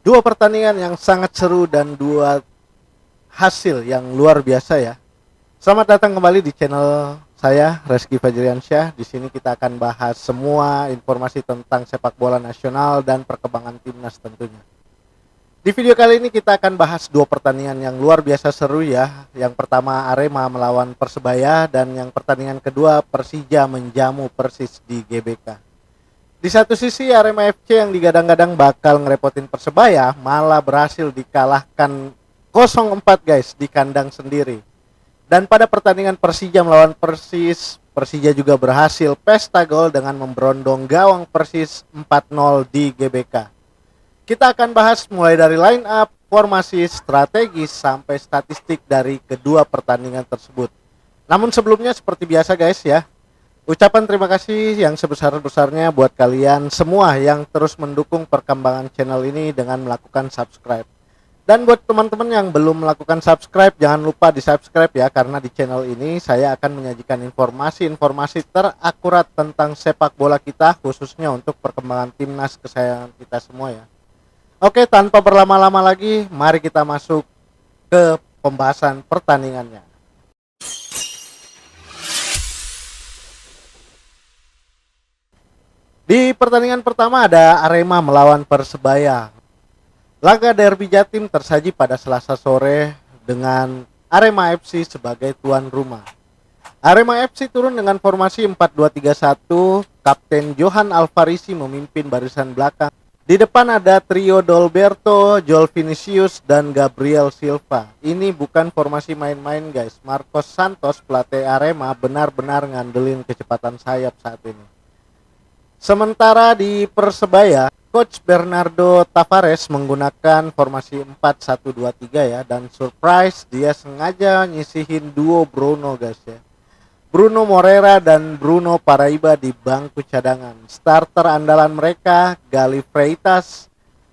Dua pertandingan yang sangat seru dan dua hasil yang luar biasa ya. Selamat datang kembali di channel saya Reski Fajriansyah. Di sini kita akan bahas semua informasi tentang sepak bola nasional dan perkembangan timnas tentunya. Di video kali ini kita akan bahas dua pertandingan yang luar biasa seru ya. Yang pertama Arema melawan Persebaya dan yang pertandingan kedua Persija menjamu Persis di GBK. Di satu sisi Arema FC yang digadang-gadang bakal ngerepotin Persebaya malah berhasil dikalahkan 0-4 guys di kandang sendiri. Dan pada pertandingan Persija melawan Persis, Persija juga berhasil pesta gol dengan memberondong gawang Persis 4-0 di GBK. Kita akan bahas mulai dari line up, formasi, strategis sampai statistik dari kedua pertandingan tersebut. Namun sebelumnya seperti biasa guys ya, ucapan terima kasih yang sebesar-besarnya buat kalian semua yang terus mendukung perkembangan channel ini dengan melakukan subscribe. Dan buat teman-teman yang belum melakukan subscribe, jangan lupa di subscribe ya, karena di channel ini saya akan menyajikan informasi-informasi terakurat tentang sepak bola kita, khususnya untuk perkembangan timnas kesayangan kita semua ya. Oke, tanpa berlama-lama lagi, mari kita masuk ke pembahasan pertandingannya. Di pertandingan pertama ada Arema melawan Persebaya. Laga derby Jatim tersaji pada Selasa sore dengan Arema FC sebagai tuan rumah. Arema FC turun dengan formasi 4-2-3-1, Kapten Johan Alfarisi memimpin barisan belakang. Di depan ada trio Dolberto, Joel Vinicius, dan Gabriel Silva. Ini bukan formasi main-main guys. Marcos Santos, pelatih Arema, benar-benar ngandelin kecepatan sayap saat ini. Sementara di Persebaya, Coach Bernardo Tavares menggunakan formasi 4-1-2-3 ya, dan surprise dia sengaja nyisihin duo Bruno guys ya. Bruno Moreira dan Bruno Paraiba di bangku cadangan. Starter andalan mereka Gali Freitas,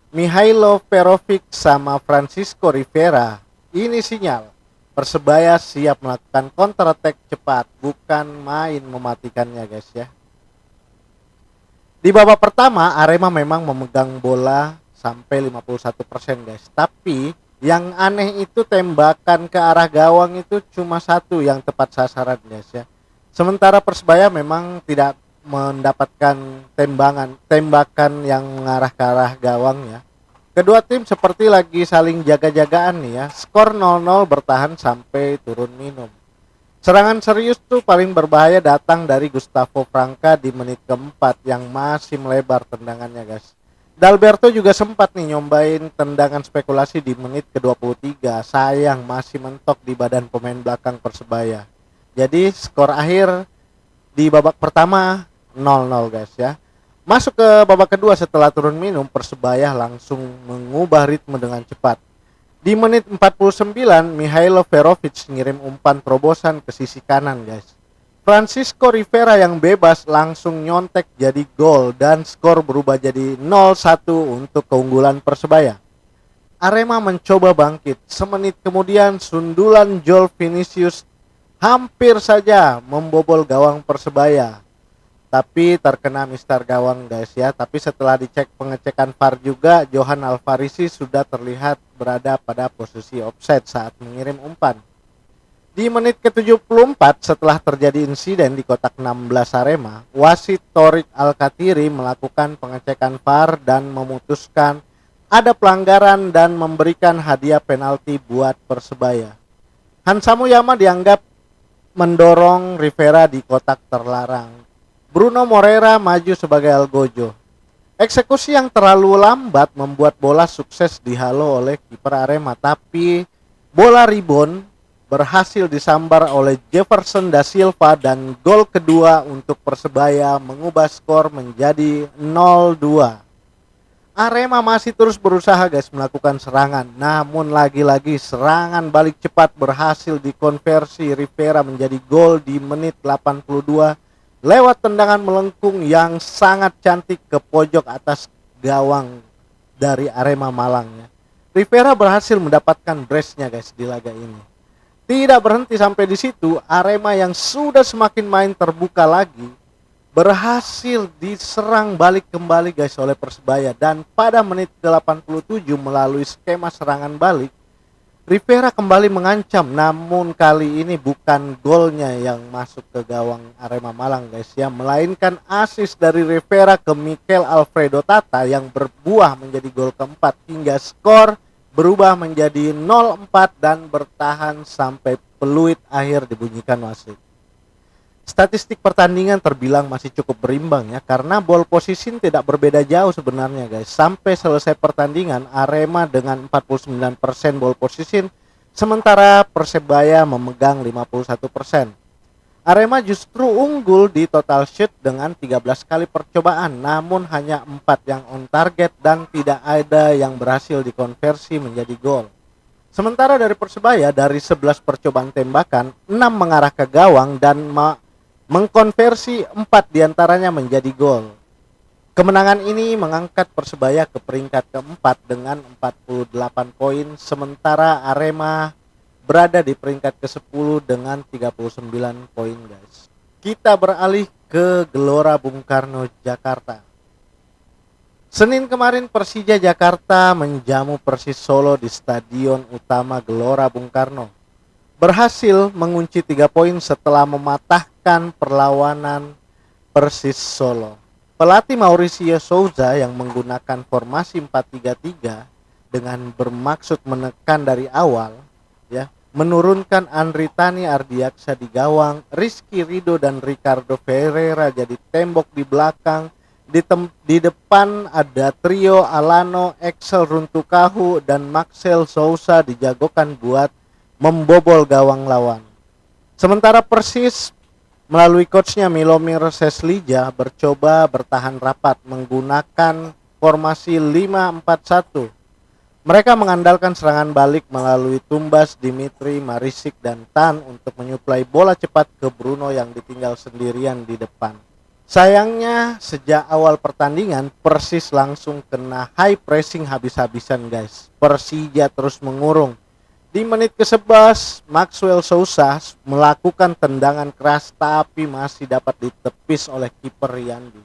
Mihailo Perovic sama Francisco Rivera. Ini sinyal Persebaya siap melakukan counter attack cepat, bukan main mematikannya guys ya. Di babak pertama Arema memang memegang bola sampai 51% guys. Tapi yang aneh itu tembakan ke arah gawang itu cuma satu yang tepat sasaran guys ya. Sementara Persebaya memang tidak mendapatkan tembakan yang mengarah ke arah gawang ya. Kedua tim seperti lagi saling jaga-jagaan nih ya. Skor 0-0 bertahan sampai turun minum. Serangan serius tuh paling berbahaya datang dari Gustavo Franca di menit keempat yang masih melebar tendangannya guys. Dalberto juga sempat nih nyombain tendangan spekulasi di menit ke-23. Sayang masih mentok di badan pemain belakang Persebaya. Jadi skor akhir di babak pertama 0-0 guys ya. Masuk ke babak kedua setelah turun minum, Persebaya langsung mengubah ritme dengan cepat. Di menit 49, Mihailo Perovic ngirim umpan terobosan ke sisi kanan guys. Francisco Rivera yang bebas langsung nyontek jadi gol dan skor berubah jadi 0-1 untuk keunggulan Persebaya. Arema mencoba bangkit. Semenit kemudian sundulan Joel Vinicius hampir saja membobol gawang Persebaya. Tapi terkena mistar gawang guys ya. Tapi setelah dicek pengecekan VAR juga, Johan Alfarisi sudah terlihat berada pada posisi offside saat mengirim umpan. Di menit ke-74 setelah terjadi insiden di kotak 16 Arema, wasit Torik Alkatiri melakukan pengecekan VAR dan memutuskan ada pelanggaran dan memberikan hadiah penalti buat Persebaya. Hansa Muyama dianggap mendorong Rivera di kotak terlarang. Bruno Moreira maju sebagai Algojo. Eksekusi yang terlalu lambat membuat bola sukses dihalau oleh kiper Arema, tapi bola rebound berhasil disambar oleh Jefferson da Silva dan gol kedua untuk Persebaya mengubah skor menjadi 0-2. Arema masih terus berusaha guys melakukan serangan, namun lagi-lagi serangan balik cepat berhasil dikonversi Rivera menjadi gol di menit 82 lewat tendangan melengkung yang sangat cantik ke pojok atas gawang dari Arema Malang ya. Rivera berhasil mendapatkan brace-nya guys di laga ini. Tidak berhenti sampai di situ, Arema yang sudah semakin main terbuka lagi berhasil diserang balik kembali guys oleh Persebaya, dan pada menit ke-87 melalui skema serangan balik Rivera kembali mengancam, namun kali ini bukan golnya yang masuk ke gawang Arema Malang guys ya, melainkan assist dari Rivera ke Mikel Alfredo Tata yang berbuah menjadi gol keempat, hingga skor berubah menjadi 0-4 dan bertahan sampai peluit akhir dibunyikan wasit. Statistik pertandingan terbilang masih cukup berimbang ya, karena ball position tidak berbeda jauh sebenarnya guys. Sampai selesai pertandingan Arema dengan 49% ball position, sementara Persebaya memegang 51%. Arema justru unggul di total shoot dengan 13 kali percobaan, namun hanya 4 yang on target dan tidak ada yang berhasil dikonversi menjadi gol. Sementara dari Persebaya, dari 11 percobaan tembakan, 6 mengarah ke gawang dan mengkonversi 4 diantaranya menjadi gol. Kemenangan ini mengangkat Persebaya ke peringkat keempat dengan 48 poin, sementara Arema berada di peringkat ke-10 dengan 39 poin guys. Kita beralih ke Gelora Bung Karno, Jakarta. Senin kemarin Persija Jakarta menjamu Persis Solo di Stadion Utama Gelora Bung Karno, berhasil mengunci 3 poin setelah mematahkan perlawanan Persis Solo. Pelatih Mauricio Souza yang menggunakan formasi 4-3-3 dengan bermaksud menekan dari awal ya, menurunkan Andri Tani Ardiaksa di gawang, Rizky Ridho dan Ricardo Ferreira jadi tembok di belakang. Di depan ada trio Alano, Excel Runtukahu dan Maxel Sousa dijagokan buat membobol gawang lawan. Sementara Persis melalui coachnya Milomir Seslija bercoba bertahan rapat menggunakan formasi 5-4-1. Mereka mengandalkan serangan balik melalui Tumbas, Dimitri, Marisik dan Tan untuk menyuplai bola cepat ke Bruno yang ditinggal sendirian di depan. Sayangnya sejak awal pertandingan Persis langsung kena high pressing habis-habisan guys. Persija terus mengurung. Di menit ke-11, Maxwell Sousa melakukan tendangan keras tapi masih dapat ditepis oleh kiper Riyandi.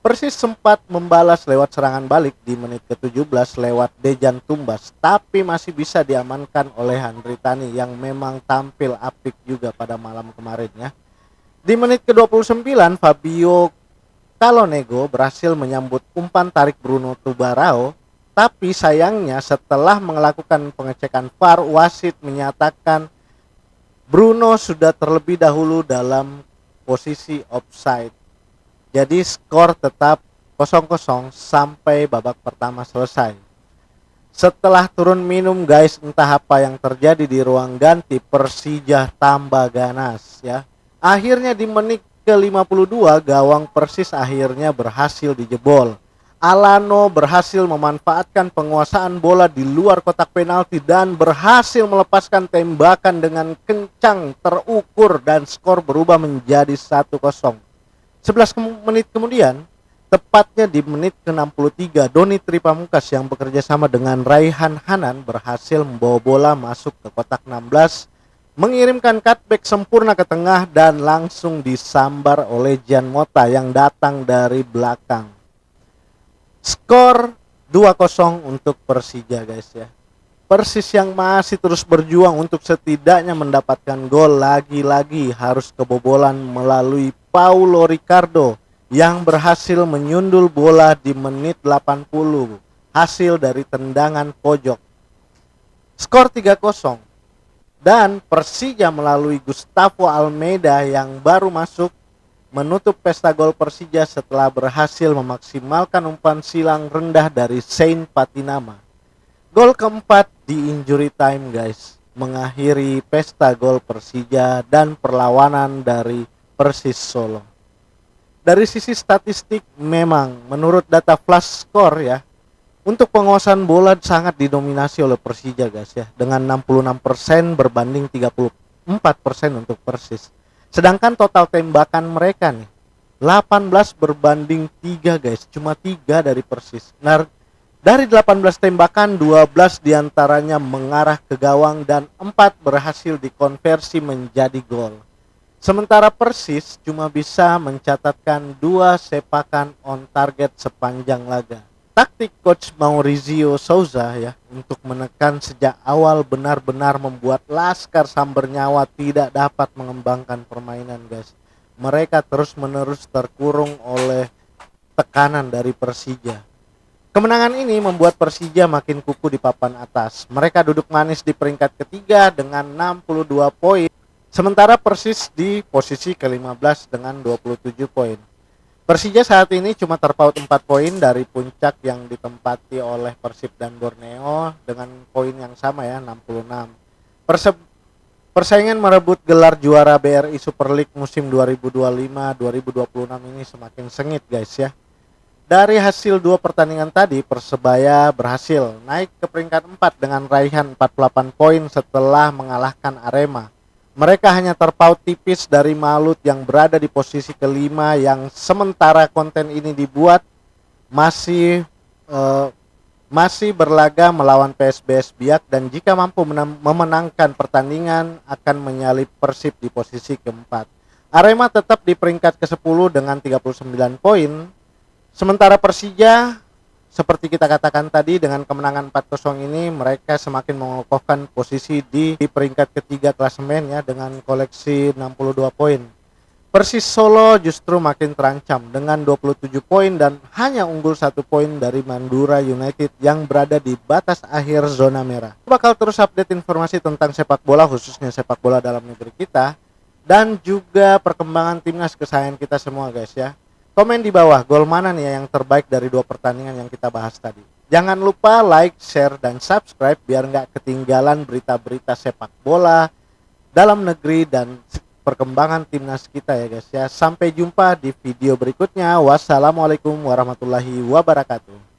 Persis sempat membalas lewat serangan balik di menit ke-17 lewat Dejan Tumbas, tapi masih bisa diamankan oleh Andri Tani yang memang tampil apik juga pada malam kemarin ya. Di menit ke-29, Fabio Calonego berhasil menyambut umpan tarik Bruno Tubarao. Tapi sayangnya setelah melakukan pengecekan VAR, wasit menyatakan Bruno sudah terlebih dahulu dalam posisi offside. Jadi skor tetap 0-0 sampai babak pertama selesai. Setelah turun minum guys, entah apa yang terjadi di ruang ganti, Persija tambah ganas ya. Akhirnya di menit ke-52 gawang Persis akhirnya berhasil dijebol. Alano berhasil memanfaatkan penguasaan bola di luar kotak penalti dan berhasil melepaskan tembakan dengan kencang terukur dan skor berubah menjadi 1-0. 11 menit kemudian, tepatnya di menit ke-63, Doni Tripamungkas yang bekerja sama dengan Raihan Hanan berhasil membawa bola masuk ke kotak 16, mengirimkan cutback sempurna ke tengah dan langsung disambar oleh Jan Mota yang datang dari belakang. Skor 2-0 untuk Persija guys ya. Persis yang masih terus berjuang untuk setidaknya mendapatkan gol, lagi-lagi harus kebobolan melalui Paulo Ricardo yang berhasil menyundul bola di menit 80 hasil dari tendangan pojok. Skor 3-0 dan Persija melalui Gustavo Almeida yang baru masuk menutup pesta gol Persija setelah berhasil memaksimalkan umpan silang rendah dari Saint Patinama. Gol keempat di injury time guys, mengakhiri pesta gol Persija dan perlawanan dari Persis Solo. Dari sisi statistik memang menurut data flash score ya, untuk penguasaan bola sangat didominasi oleh Persija guys ya, dengan 66% berbanding 34% untuk Persis. Sedangkan total tembakan mereka nih 18 berbanding 3 guys, cuma 3 dari Persis. Nah, dari 18 tembakan 12 diantaranya mengarah ke gawang dan 4 berhasil dikonversi menjadi gol. Sementara Persis cuma bisa mencatatkan 2 sepakan on target sepanjang laga. Taktik coach Maurizio Souza ya untuk menekan sejak awal benar-benar membuat Laskar Samber Nyawa tidak dapat mengembangkan permainan, guys. Mereka terus-menerus terkurung oleh tekanan dari Persija. Kemenangan ini membuat Persija makin kukuh di papan atas. Mereka duduk manis di peringkat ketiga dengan 62 poin. Sementara Persis di posisi ke-15 dengan 27 poin. Persija saat ini cuma terpaut 4 poin dari puncak yang ditempati oleh Persib dan Borneo dengan poin yang sama ya, 66. Persaingan merebut gelar juara BRI Super League musim 2025-2026 ini semakin sengit, guys ya. Dari hasil 2 pertandingan tadi, Persebaya berhasil naik ke peringkat 4 dengan raihan 48 poin setelah mengalahkan Arema. Mereka hanya terpaut tipis dari Malut yang berada di posisi kelima, yang sementara konten ini dibuat masih berlaga melawan PSBS Biak, dan jika mampu memenangkan pertandingan akan menyalip Persib di posisi keempat. Arema tetap di peringkat ke-10 dengan 39 poin. Sementara Persija, seperti kita katakan tadi, dengan kemenangan 4-0 ini mereka semakin mengokohkan posisi di peringkat ketiga klasemen ya dengan koleksi 62 poin. Persis Solo justru makin terancam dengan 27 poin dan hanya unggul 1 poin dari Madura United yang berada di batas akhir zona merah. Bakal terus update informasi tentang sepak bola, khususnya sepak bola dalam negeri kita, dan juga perkembangan timnas kesayangan kita semua, guys ya. Komen di bawah, gol mana nih yang terbaik dari 2 pertandingan yang kita bahas tadi. Jangan lupa like, share, dan subscribe biar nggak ketinggalan berita-berita sepak bola dalam negeri dan perkembangan timnas kita ya, guys ya. Sampai jumpa di video berikutnya. Wassalamualaikum warahmatullahi wabarakatuh.